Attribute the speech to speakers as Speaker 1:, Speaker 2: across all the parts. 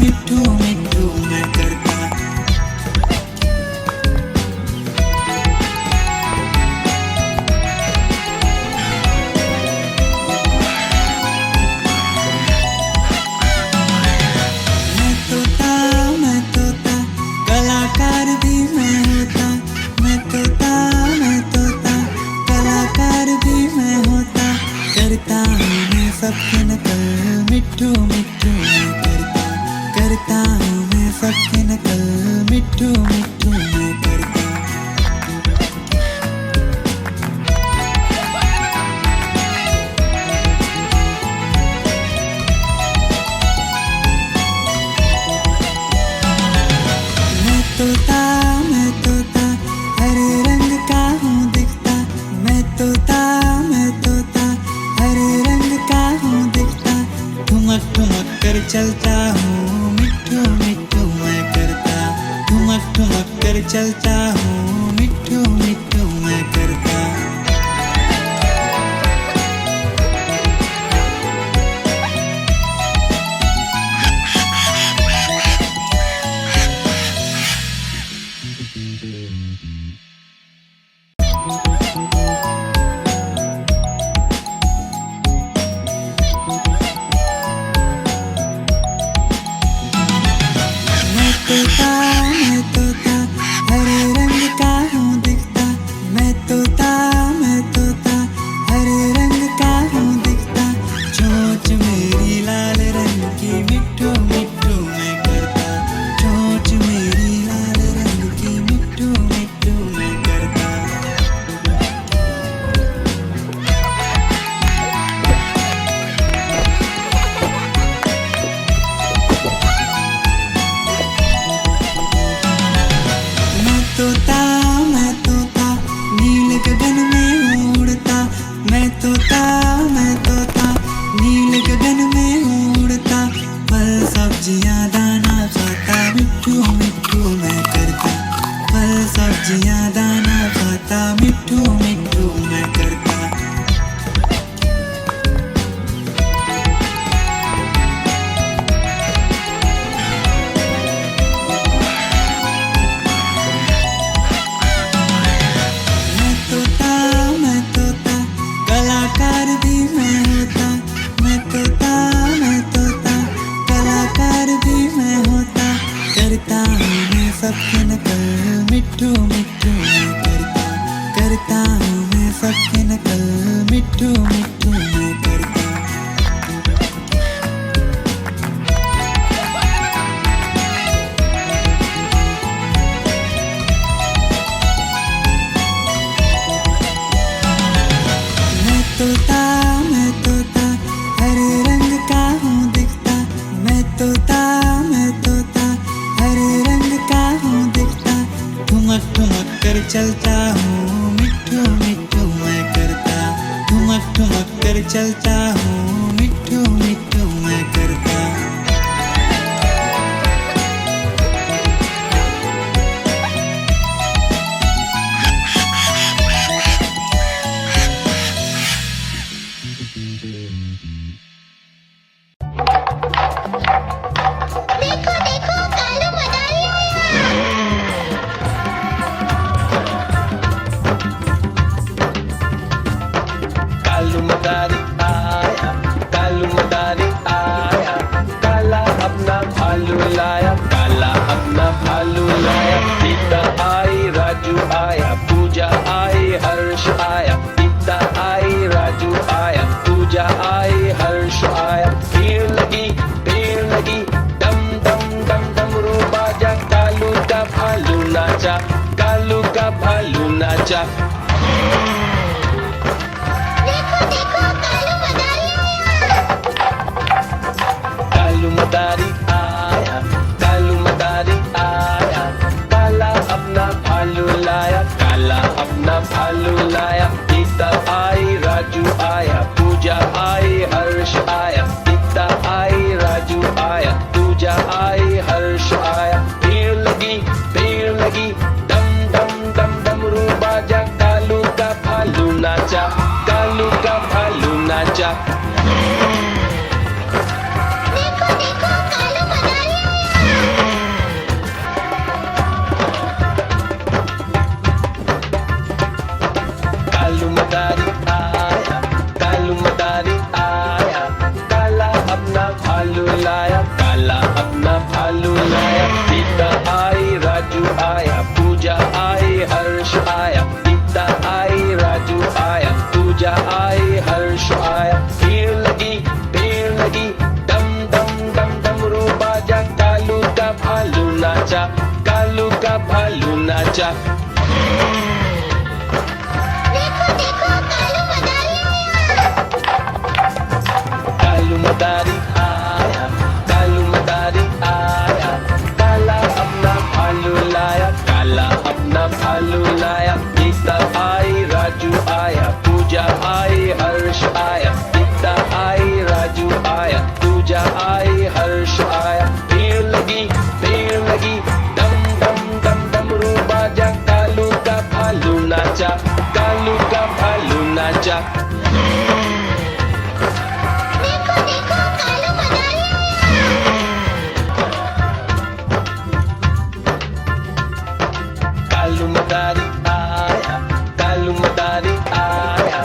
Speaker 1: मिट्ठू मिट्ठू मैं करता। मैं तोता कलाकार भी मैं होता। मैं तोता कलाकार भी मैं होता। करता हूँ मैं सबकी नकल मिट्ठू मिट्ठू मैं करता। करता हूँ मैं सबकी नकल मिट्ठू मिट्ठू मैं करता। मैं तोता हरे रंग का हूँ दिखता। मैं तोता हरे रंग का हूँ दिखता। ठुमक ठुमक कर चलता हूँ मिट्ठू मिट्ठू मैं करता। ठुमक ठुमक कर चलता हूँ मिट्ठू मिट्ठू मैं करता। मैं तोता हरे रंग का हूँ दिखता। मैं तोता हरे रंग का हूँ दिखता। चोंच मेरी लाल रंग की मिट्ठू मिट्ठू मैं करता। चोंच मेरी लाल रंग की मिट्ठू मिट्ठू मैं करता। मैं तोता नील गगन में उड़ता। मैं तोता नील गगन में उड़ता। फल सब्जियां दाना खाता मिट्ठू मिट्ठू मैं करता। फल सब्जियां दाना खाता मिट्ठू मिट्ठू मैं करता। मैं तोता कलाकार भी मैं होता। मैं तोता कलाकार भी मैं होता। करता हूँ मैं सबकी नकल मिट्ठू मिट्ठू मैं करता। करता हूँ मैं सबकी नकल मिट्ठू मिट्ठू मैं करता। मैं तोता हरे रंग का हूँ दिखता। मैं तोता हरे रंग का हूँ दिखता। ठुमक ठुमक कर चलता हूँ मिट्ठू मिट्ठू मैं करता। ठुमक ठुमक कर चलता हूँ मिट्ठू मिट्ठू मैं करता।
Speaker 2: देखो देखो कालू मदारी
Speaker 3: आया। कालू मदारी आया। काला अपना भालू लाया। काला अपना भालू लाया। सीता आई राजू आया। पूजा आई हर्ष आया। सीता आई राजू आया। पूजा आई हर्ष आया। भीड़ लगी डम डम डम डमरू बाजा। कालू का भालू नाचा। कालू का भालू नाचा।
Speaker 2: देखो देखो कालू मदारी
Speaker 3: कालू मदारी आया। कालू मदारी आया। काला अपना भालू लाया। काला अपना भालू लाया। सीता आई राजू आया। पूजा आई हर्ष आया। सीता आई राजू आया। पूजा आई हर्ष आया। भीड़ लगी डम डम डम डमरू बाजा। कालू का नाचा।
Speaker 2: देखो देखो कालू मदारी आया।
Speaker 3: कालू मदारी आया, काला अपना भालू लाया, काला अपना भालू लाया। गीता आई, राजू आया, पूजा आई, हर्ष आया। गीता आई, राजू आया, पूजा आई, हर्ष आया। भीड़ लगी, डम डम डम डमरू बाजा, कालू का भालू नाचा, कालू का भालू नाचा।
Speaker 2: देखो देखो कालू मदारी
Speaker 3: कालू मदारी आया, कालू मदारी आया,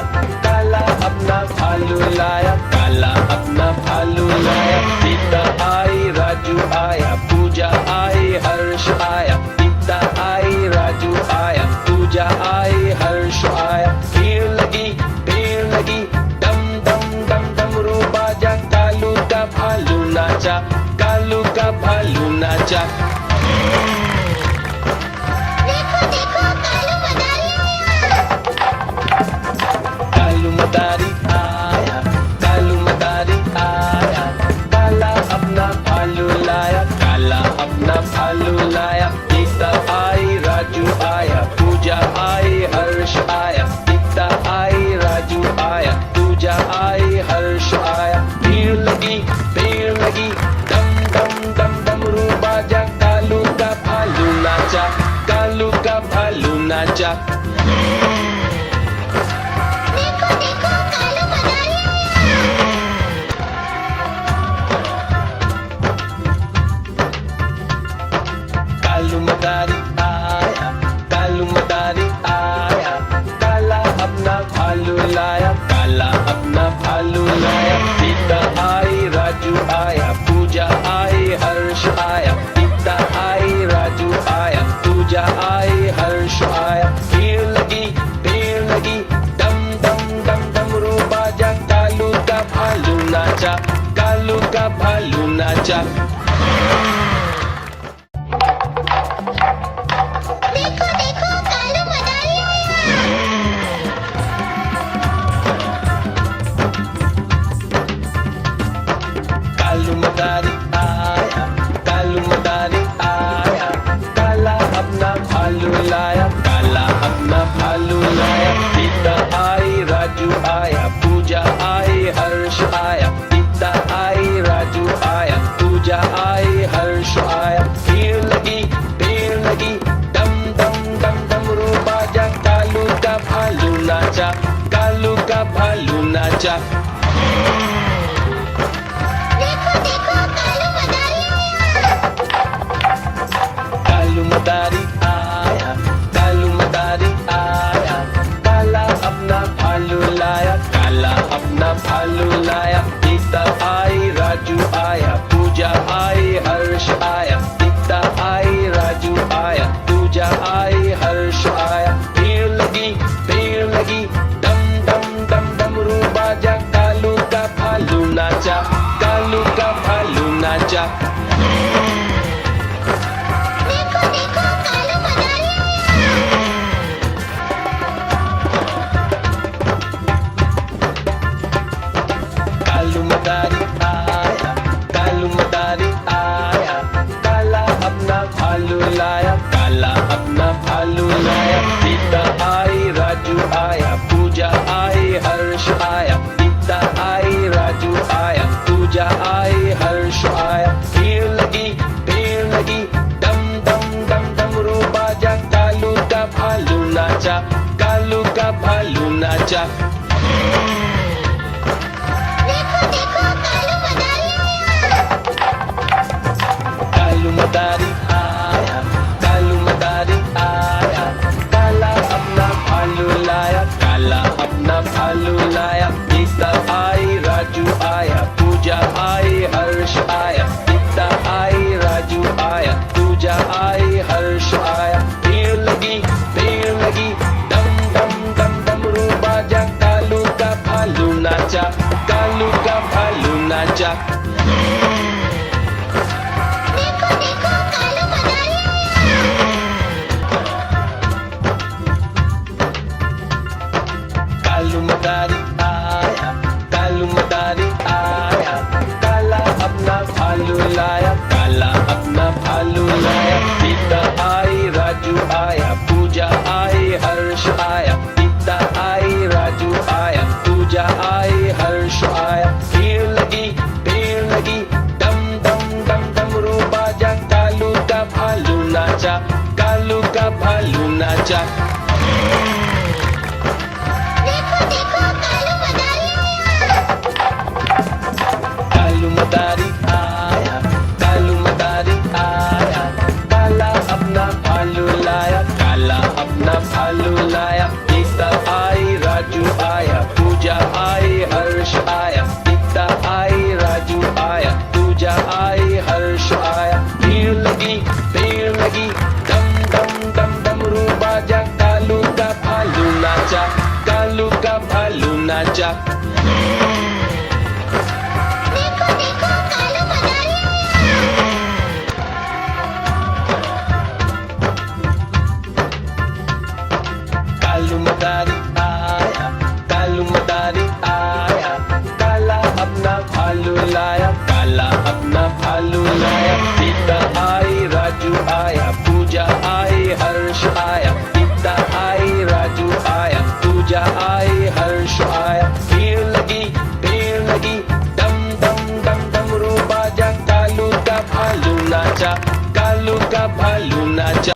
Speaker 3: काला अपना भालू लाया, काला अपना भालू लाया। गीता आई, राजू आया, पूजा आई, हर्ष आया। गीता आई, राजू आया, पूजा आई, हर्ष आया। भीड़ लगी, डम डम डम डमरू बाजा, कालू का भालू नाचा, कालू का भालू नाचा।
Speaker 2: देखो देखो कालू मदारी
Speaker 3: कालू मदारी आया, काला अपना भालू लाया, काला अपना भालू लाया। गीता आई, राजू आया, पूजा आई, हर्ष आया। गीता आई, राजू आया, पूजा आई, हर्ष आया। भीड़ लगी, डम डम डम डमरू बाजा, कालू का भालू नाचा, कालू का भालू नाचा।
Speaker 2: देखो देखो कालू मदारी
Speaker 3: कालू मदारी आया, कालू मदारी आया, काला अपना भालू लाया, काला अपना भालू लाया। गीता आई, राजू आया, पूजा आई, हर्ष आया। गीता आई, राजू आया, पूजा आई, हर्ष आया। भीड़ लगी, डम डम डम डमरू बाजा, कालू का भालू नाचा, कालू का भालू नाचा।
Speaker 2: देखो देखो कालू मदारी
Speaker 3: कालू मदारी आया, कालू मदारी आया, काला अपना भालू लाया, काला अपना भालू लाया। गीता आई, राजू आया, पूजा आई, हर्ष आया। गीता आई, राजू आया, पूजा आई, हर्ष आया। भीड़ लगी, डम डम डम डमरू बाजा, कालू का भालू नाचा, कालू का भालू नाचा।
Speaker 2: देखो देखो कालू
Speaker 3: मदारी आया, कालू मदारी आया, काला अपना भालू लाया, काला अपना भालू लाया। गीता आई, राजू आया, पूजा आई, हर्ष आया। गीता आई, राजू आया, पूजा आई, हर्ष आया। भीड़ लगी, डम डम डम डमरू बाजा, कालू का भालू नाचा, कालू का भालू नाचा।
Speaker 2: देखो देखो कालू मदारी
Speaker 3: कालू मदारी आया, कालू मदारी आया, काला अपना भालू लाया, काला अपना भालू लाया। गीता आई, राजू आया, पूजा आई, हर्ष आया। गीता आई, राजू आया, पूजा आई, हर्ष आया। भीड़ लगी, डम डम डम डमरू बाजा, कालू का भालू नाचा, कालू का भालू नाचा।
Speaker 2: देखो देखो कालू
Speaker 3: मदारी आया, कालू मदारी आया, काला अपना भालू लाया, काला अपना भालू लाया। गीता आई, राजू आया, पूजा आई, हर्ष आया। गीता आई, राजू आया, पूजा आई, हर्ष आया। भीड़ लगी, डम डम डम डमरू बाजा, कालू का भालू नाचा, कालू का भालू नाचा।
Speaker 2: देखो देखो कालू
Speaker 3: पूजा